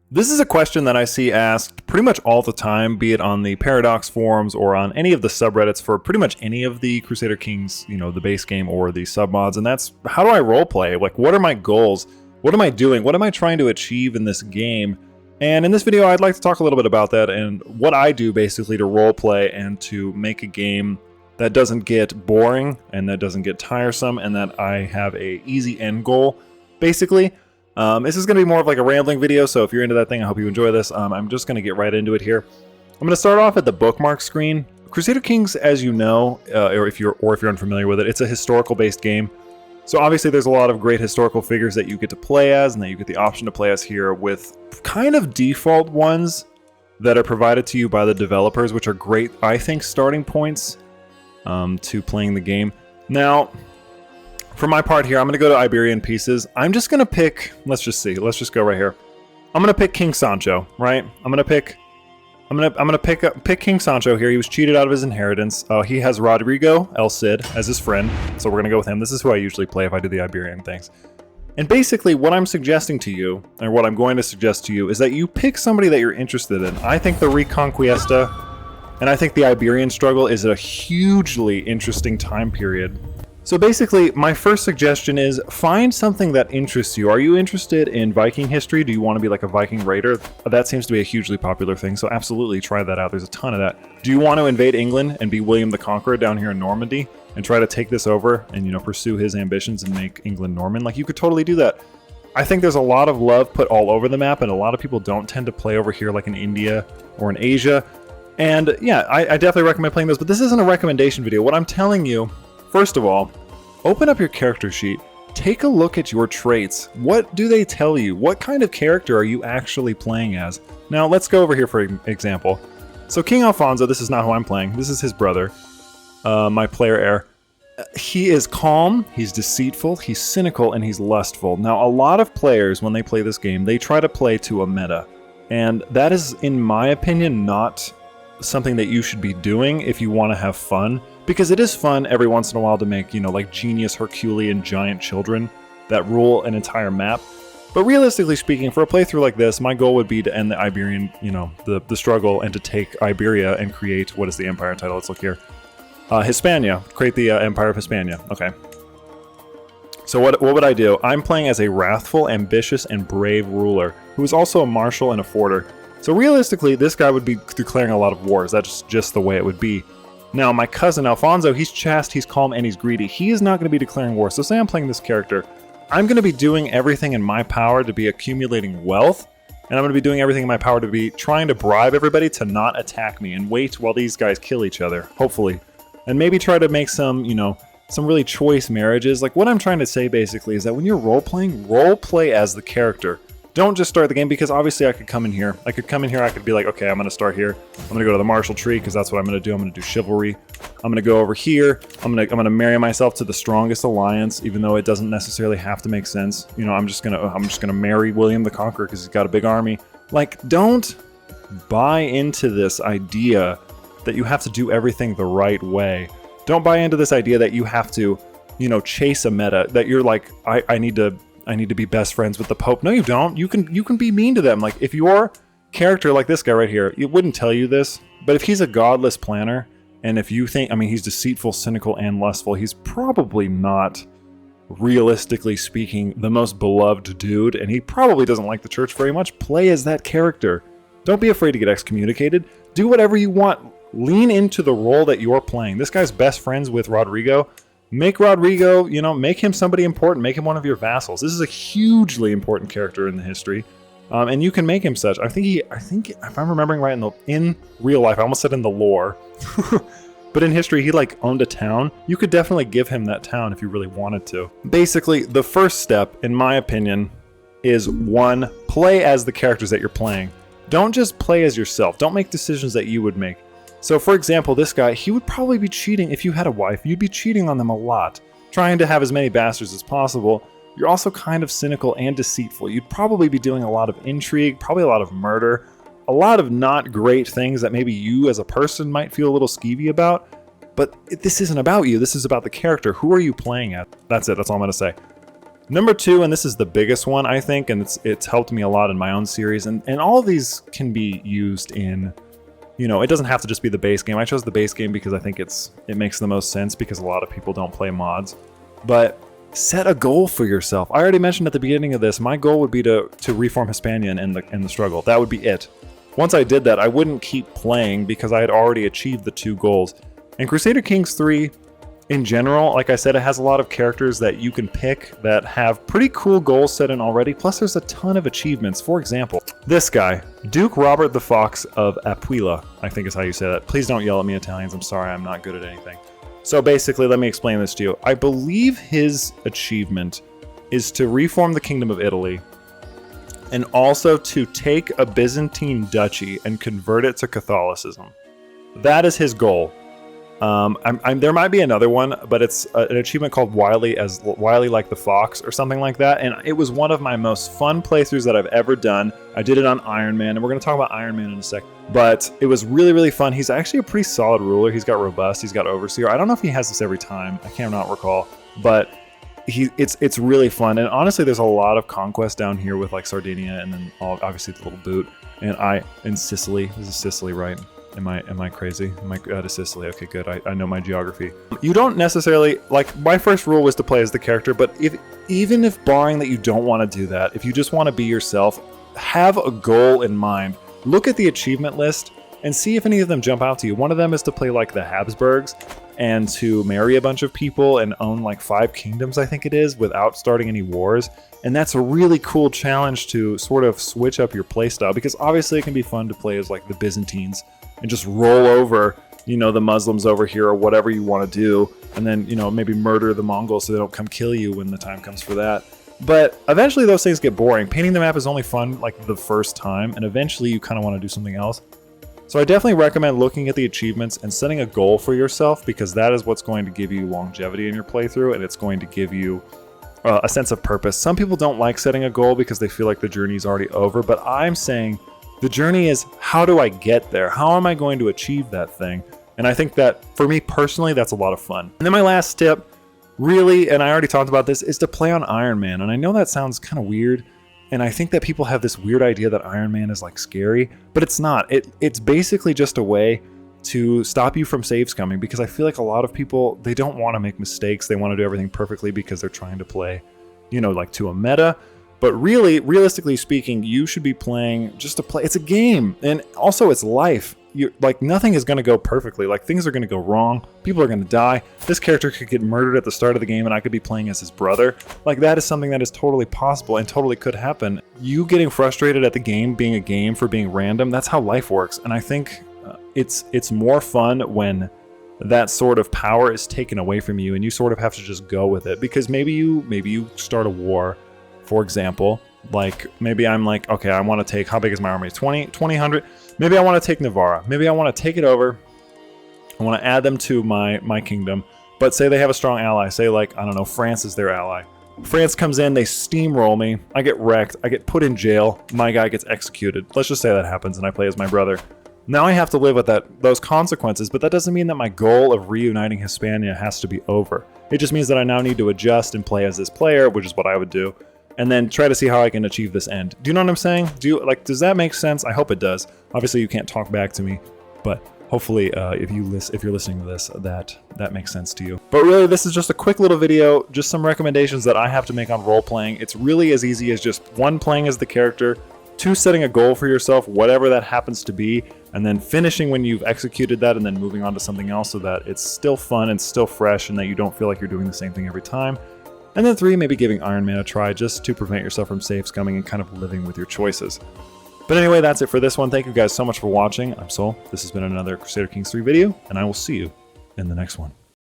This is a question that I see asked pretty much all the time, be it on the Paradox forums or on any of the subreddits for pretty much any of the Crusader Kings, the base game or the submods, and that's, how do I roleplay? Like, what are my goals? What am I doing? What am I trying to achieve in this game? And in this video, I'd like to talk a little bit about that and what I do basically to roleplay and to make a game that doesn't get boring and that doesn't get tiresome and that I have a easy end goal, basically. This is going to be more of like a rambling video, so if you're into that thing, I hope you enjoy this. I'm just going to get right into it here. I'm going to start off at the bookmark screen. Crusader Kings, as you know, or if you're unfamiliar with it, it's a historical-based game. So obviously there's a lot of great historical figures that you get to play as, and that you get the option to play as here with kind of default ones that are provided to you by the developers, which are great, I think, starting points to playing the game. Now, for my part here, I'm going to go to Iberian pieces. I'm just going to pick, let's just go right here. I'm going to pick King Sancho, right? I'm going to pick King Sancho here. He was cheated out of his inheritance. He has Rodrigo El Cid as his friend, so we're going to go with him. This is who I usually play if I do the Iberian things. And basically what I'm suggesting to you, or what I'm going to suggest to you, is that you pick somebody that you're interested in. I think the Reconquista and I think the Iberian struggle is a hugely interesting time period. So basically, my first suggestion is find something that interests you. Are you interested in Viking history? Do you want to be like a Viking raider? That seems to be a hugely popular thing, so absolutely try that out. There's a ton of that. Do you want to invade England and be William the Conqueror down here in Normandy and try to take this over and, pursue his ambitions and make England Norman? Like, you could totally do that. I think there's a lot of love put all over the map, and a lot of people don't tend to play over here like in India or in Asia. And yeah, I definitely recommend playing those, but this isn't a recommendation video. What I'm telling you, first of all, open up your character sheet. Take a look at your traits. What do they tell you? What kind of character are you actually playing as? Now, let's go over here for an example. So King Alfonso, this is not who I'm playing. This is his brother, my player heir. He is calm, he's deceitful, he's cynical, and he's lustful. Now, a lot of players, when they play this game, they try to play to a meta. And that is, in my opinion, not something that you should be doing if you want to have fun, because it is fun every once in a while to make, like genius Herculean giant children that rule an entire map. But realistically speaking, for a playthrough like this, my goal would be to end the Iberian, the struggle, and to take Iberia and create, what is the empire title? Let's look here. Hispania. Create the Empire of Hispania. Okay. So what would I do? I'm playing as a wrathful, ambitious, and brave ruler who is also a marshal and a forter. So realistically, this guy would be declaring a lot of wars. That's just the way it would be. Now, my cousin Alfonso, he's chaste, he's calm, and he's greedy. He is not going to be declaring war. So say I'm playing this character. I'm going to be doing everything in my power to be accumulating wealth, and I'm going to be doing everything in my power to be trying to bribe everybody to not attack me and wait while these guys kill each other, hopefully. And maybe try to make some, some really choice marriages. Like, what I'm trying to say basically is that when you're role-playing, role-play as the character. Don't just start the game, because obviously I could come in here. I could be like, okay, I'm going to start here. I'm going to go to the martial tree because that's what I'm going to do. I'm going to do chivalry. I'm going to go over here. I'm going to marry myself to the strongest alliance, even though it doesn't necessarily have to make sense. I'm just going to marry William the Conqueror because he's got a big army. Like, don't buy into this idea that you have to do everything the right way. Don't buy into this idea that you have to, chase a meta, that you're like, I need to be best friends with the Pope. No, you don't. You can be mean to them. Like, if your character, like this guy right here, it wouldn't tell you this, but if he's a godless planner, and if you think, he's deceitful, cynical, and lustful, he's probably not, realistically speaking, the most beloved dude, and he probably doesn't like the church very much. Play as that character. Don't be afraid to get excommunicated. Do whatever you want. Lean into the role that you're playing. This guy's best friends with Rodrigo. Make Rodrigo, make him somebody important. Make him one of your vassals. This is a hugely important character in the history, and you can make him such. I think if I'm remembering right, in real life, I almost said in the lore, but in history, he owned a town. You could definitely give him that town if you really wanted to. Basically, the first step, in my opinion, is 1, play as the characters that you're playing. Don't just play as yourself. Don't make decisions that you would make. So for example, this guy, he would probably be cheating. If you had a wife, you'd be cheating on them a lot, trying to have as many bastards as possible. You're also kind of cynical and deceitful. You'd probably be doing a lot of intrigue, probably a lot of murder, a lot of not great things that maybe you as a person might feel a little skeevy about. But this isn't about you. This is about the character. Who are you playing at? That's it. That's all I'm going to say. Number 2, and this is the biggest one, I think, and it's helped me a lot in my own series, and all of these can be used in, you know, it doesn't have to just be the base game. I chose the base game because I think it makes the most sense because a lot of people don't play mods. But set a goal for yourself. I already mentioned at the beginning of this, my goal would be to reform Hispania in the struggle. That would be it. Once I did that, I wouldn't keep playing because I had already achieved the 2 goals. And Crusader Kings 3, in general, like I said, it has a lot of characters that you can pick that have pretty cool goals set in already, plus there's a ton of achievements. For example, this guy, Duke Robert the Fox of Aquila, I think is how you say that. Please don't yell at me, Italians. I'm sorry, I'm not good at anything. So basically, let me explain this to you. I believe his achievement is to reform the Kingdom of Italy and also to take a Byzantine duchy and convert it to Catholicism. That is his goal. There might be another one, but it's an achievement called Wily like the Fox or something like that, and it was one of my most fun playthroughs that I've ever done. I did it on Iron Man, and we're going to talk about Iron Man in a sec, but it was really, really fun. He's actually a pretty solid ruler. He's got Robust, he's got Overseer. I don't know if he has this every time. I cannot recall, but it's really fun, and honestly, there's a lot of conquest down here with like Sardinia, and then obviously the little boot, and Sicily. This is Sicily, right? Am I crazy? Am I out of Sicily? Okay, good. I know my geography. You don't necessarily, like, my first rule was to play as the character, but even if barring that you don't want to do that, if you just want to be yourself, have a goal in mind. Look at the achievement list and see if any of them jump out to you. One of them is to play like the Habsburgs and to marry a bunch of people and own like 5 kingdoms, I think it is, without starting any wars. And that's a really cool challenge to sort of switch up your playstyle, because obviously it can be fun to play as like the Byzantines and just roll over, you know, the Muslims over here or whatever you want to do, and then, you know, maybe murder the Mongols so they don't come kill you when the time comes for that. But eventually those things get boring. Painting the map is only fun like the first time, and eventually you kind of want to do something else. So I definitely recommend looking at the achievements and setting a goal for yourself, because that is what's going to give you longevity in your playthrough, and it's going to give you a sense of purpose. Some people don't like setting a goal because they feel like the journey is already over, but I'm saying the journey is, how do I get there? How am I going to achieve that thing? And I think that, for me personally, that's a lot of fun. And then my last tip, really, and I already talked about this, is to play on Iron Man. And I know that sounds kind of weird, and I think that people have this weird idea that Iron Man is like scary, but it's not. It's basically just a way to stop you from save scumming, because I feel like a lot of people, they don't want to make mistakes. They want to do everything perfectly because they're trying to play, you know, like to a meta. But really, realistically speaking, you should be playing just to play. It's a game, and also it's life. Like, nothing is going to go perfectly. Like, things are going to go wrong. People are going to die. This character could get murdered at the start of the game, and I could be playing as his brother. Like, that is something that is totally possible and totally could happen. You getting frustrated at the game being a game for being random, that's how life works. And I think it's more fun when that sort of power is taken away from you, and you sort of have to just go with it. Because maybe you start a war. For example, like maybe I'm like, okay, I want to take, how big is my army? 200? Maybe I want to take Navarra. Maybe I want to take it over. I want to add them to my kingdom. But say they have a strong ally. Say like, I don't know, France is their ally. France comes in, they steamroll me. I get wrecked. I get put in jail. My guy gets executed. Let's just say that happens and I play as my brother. Now I have to live with those consequences, but that doesn't mean that my goal of reuniting Hispania has to be over. It just means that I now need to adjust and play as this player, which is what I would do, and then try to see how I can achieve this end. Do you know what I'm saying? Does that make sense? I hope it does. Obviously you can't talk back to me, but hopefully if you're listening to this, that makes sense to you. But really, this is just a quick little video, just some recommendations that I have to make on role playing. It's really as easy as just 1, playing as the character, 2, setting a goal for yourself, whatever that happens to be, and then finishing when you've executed that and then moving on to something else so that it's still fun and still fresh and that you don't feel like you're doing the same thing every time. And then 3, maybe giving Iron Man a try just to prevent yourself from save scumming and kind of living with your choices. But anyway, that's it for this one. Thank you guys so much for watching. I'm Sol. This has been another Crusader Kings 3 video, and I will see you in the next one.